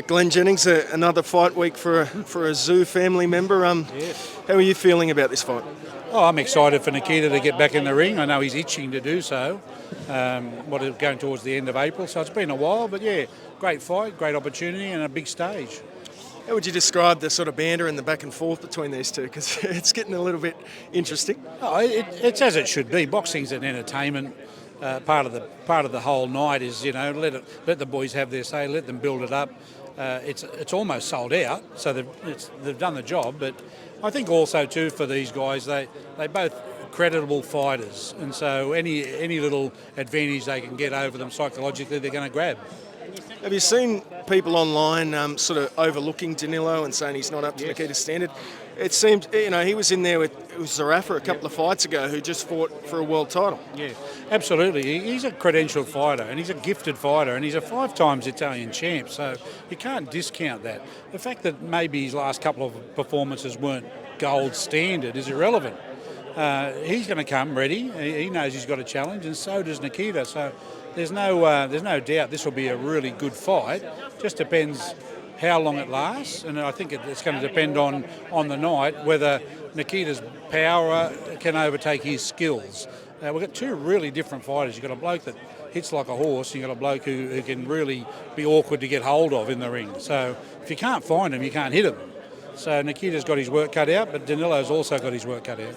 Glen Jennings, another fight week for a Tszyu family member. Yes. How are you feeling about this fight? Oh, I'm excited for Nikita to get back in the ring. I know he's itching to do so. Going towards the end of April, so it's been a while. But yeah, great fight, great opportunity, and a big stage. How would you describe the sort of banter and the back and forth between these two? Because it's getting a little bit interesting. Oh, it's as it should be. Boxing's an entertainment. Part of the whole night is, let the boys have their say, let them build it up. It's almost sold out, so they've done the job. But I think also too for these guys, they both credible fighters, and so any little advantage they can get over them psychologically, they're going to grab. Have you seen people online sort of overlooking Danilo and saying he's not up to Nikita's standard? It seemed, he was in there with Zarafa a couple of fights ago who just fought for a world title. Yeah, absolutely. He's a credentialed fighter and he's a gifted fighter and he's a 5 times Italian champ, so you can't discount that. The fact that maybe his last couple of performances weren't gold standard is irrelevant. He's going to come ready. He knows he's got a challenge, and so does Nikita. So there's no doubt this will be a really good fight. Just depends how long it lasts, and I think it's going to depend on the night whether Nikita's power can overtake his skills. We've got two really different fighters. You've got a bloke that hits like a horse, and you've got a bloke who can really be awkward to get hold of in the ring. So if you can't find him, you can't hit him. So Nikita's got his work cut out, but Danilo's also got his work cut out.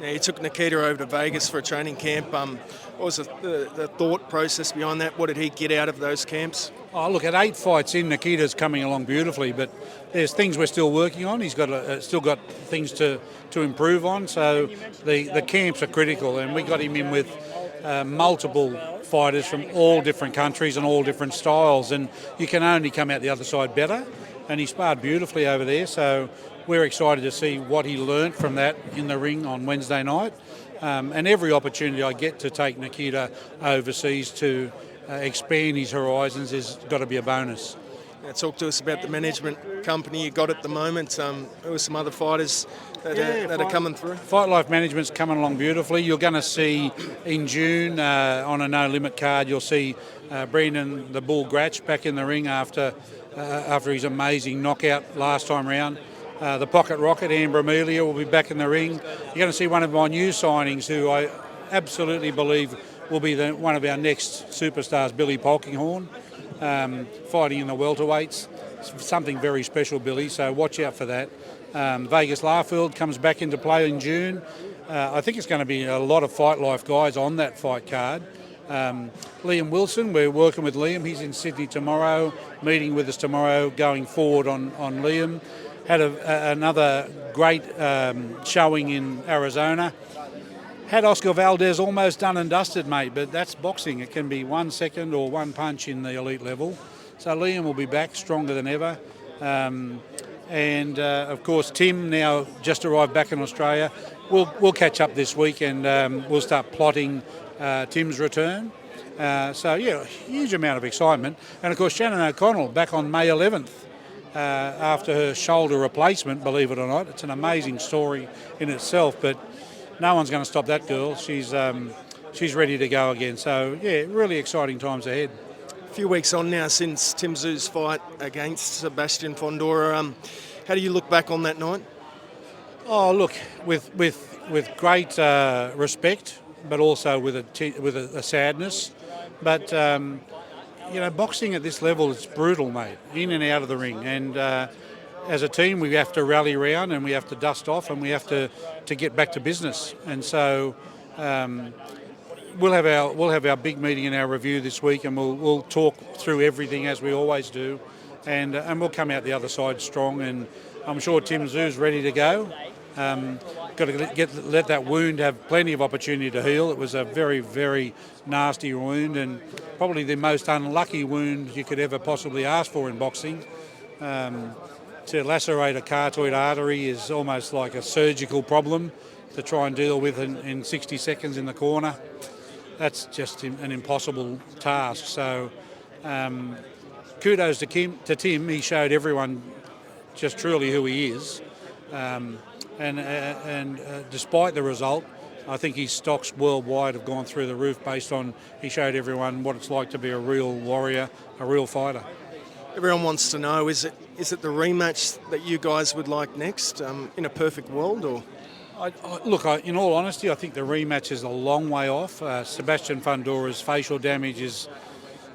Yeah, he took Nikita over to Vegas for a training camp. What was the thought process behind that? What did he get out of those camps? Oh, look, at 8 fights in, Nikita's coming along beautifully, but there's things we're still working on. He's got still got things to improve on, so the camps are critical, and we got him in with multiple fighters from all different countries and all different styles, and you can only come out the other side better, and he sparred beautifully over there, so we're excited to see what he learnt from that in the ring on Wednesday night. And every opportunity I get to take Nikita overseas to expand his horizons has got to be a bonus. Now, talk to us about the management company you got at the moment. Who are some other fighters that are coming through? Fight Life Management's coming along beautifully. You're going to see in June on a no limit card, you'll see Brendan the Bull Gratch back in the ring after his amazing knockout last time round. The Pocket Rocket, Amber Amelia, will be back in the ring. You're going to see one of my new signings who I absolutely believe will be one of our next superstars, Billy Polkinghorne, fighting in the welterweights. It's something very special, Billy, so watch out for that. Vegas Larfield comes back into play in June. I think it's going to be a lot of Fight Life guys on that fight card. Liam Wilson, we're working with Liam. He's in Sydney tomorrow, meeting with us tomorrow, going forward on Liam. Had another great showing in Arizona. Had Oscar Valdez almost done and dusted, mate, but that's boxing. It can be 1 second or one punch in the elite level. So Liam will be back stronger than ever. Of course, Tim now just arrived back in Australia. We'll catch up this week and we'll start plotting Tim's return. Huge amount of excitement. And of course, Shannon O'Connell back on May 11th. After her shoulder replacement, believe it or not. It's an amazing story in itself, but no one's going to stop that girl. She's ready to go again. So, yeah, really exciting times ahead. A few weeks on now since Tim Tszyu's fight against Sebastian Fundora. How do you look back on that night? Oh, look, with great respect, but also with a sadness. But boxing at this level is brutal, mate, in and out of the ring. And as a team, we have to rally around and we have to dust off and we have to get back to business. And so we'll have our big meeting and our review this week, and we'll talk through everything as we always do, and we'll come out the other side strong. And I'm sure Tim Tszyu's ready to go. Got to let that wound have plenty of opportunity to heal. It was a very, very nasty wound, and probably the most unlucky wound you could ever possibly ask for in boxing. To lacerate a carotid artery is almost like a surgical problem to try and deal with in 60 seconds in the corner. That's just an impossible task. So kudos to Tim. He showed everyone just truly who he is. And despite the result, I think his stocks worldwide have gone through the roof based on he showed everyone what it's like to be a real warrior, a real fighter. Everyone wants to know, is it the rematch that you guys would like next, in a perfect world, or? In all honesty, I think the rematch is a long way off. Sebastian Fundora's facial damage is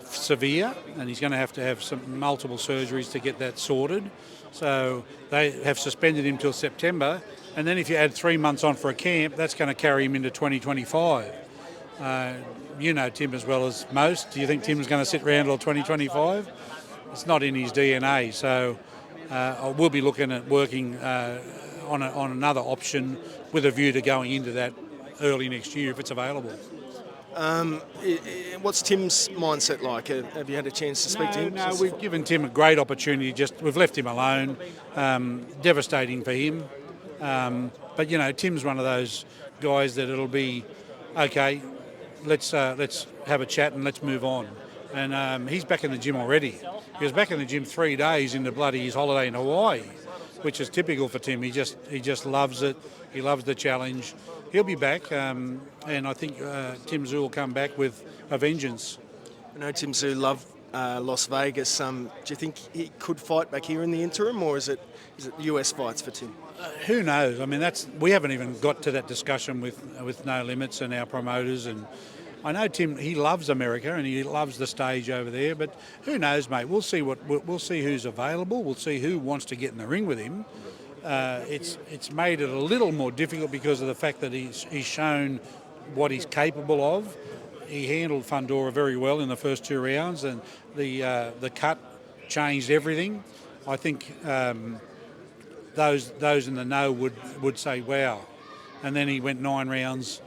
severe, and he's going to have some multiple surgeries to get that sorted. So they have suspended him till September, and then if you add 3 months on for a camp, that's going to carry him into 2025. You know Tim as well as most. Do you think Tim's going to sit around till 2025? It's not in his DNA. So we'll be looking at working on another option with a view to going into that early next year if it's available. What's Tim's mindset like? Have you had a chance to speak to him? No, we've given Tim a great opportunity. We've left him alone. Devastating for him. But Tim's one of those guys that it'll be okay. Let's have a chat and let's move on. And he's back in the gym already. He was back in the gym 3 days into his holiday in Hawaii, which is typical for Tim. He just loves it. He loves the challenge. He'll be back, and I think Tim Tszyu will come back with a vengeance. I know Tim Tszyu loved Las Vegas. Do you think he could fight back here in the interim, or is it US fights for Tim? Who knows? I mean, we haven't even got to that discussion with No Limits and our promoters. And I know Tim, he loves America and he loves the stage over there. But who knows, mate? We'll see we'll see who's available. We'll see who wants to get in the ring with him. It's made it a little more difficult because of the fact that he's shown what he's capable of. He handled Fundora very well in the first 2 rounds, and the cut changed everything. I think those in the know would say, wow. And then he went 9 rounds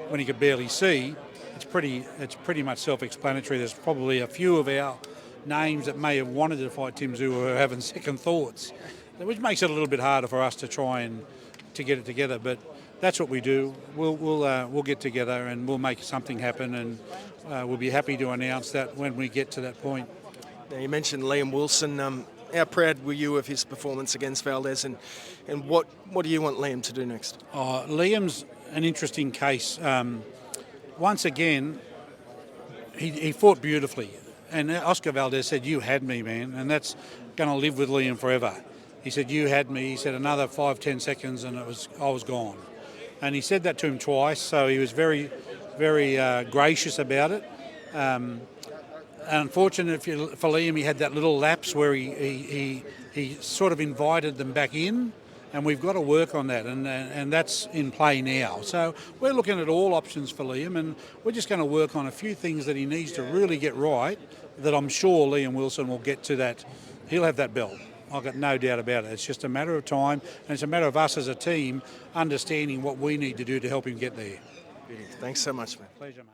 when he could barely see. It's pretty much self-explanatory. There's probably a few of our names that may have wanted to fight Tim Tszyu who are having second thoughts, which makes it a little bit harder for us to try and to get it together. But that's what we do. We'll get together and we'll make something happen, and we'll be happy to announce that when we get to that point. Now, you mentioned Liam Wilson. How proud were you of his performance against Valdez, and what do you want Liam to do next? Liam's an interesting case. Once again, he fought beautifully, and Oscar Valdez said, "You had me, man," and that's going to live with Liam forever. He said, "You had me." He said another 5-10 seconds, and I was gone. And he said that to him twice, so he was very, very gracious about it. Unfortunate for Liam, he had that little lapse where he sort of invited them back in, and we've got to work on that, and that's in play now. So we're looking at all options for Liam, and we're just going to work on a few things that he needs to really get right, that I'm sure Liam Wilson will get to that. He'll have that belt. I've got no doubt about it. It's just a matter of time, and it's a matter of us as a team understanding what we need to do to help him get there. Thanks so much, man. Pleasure, mate.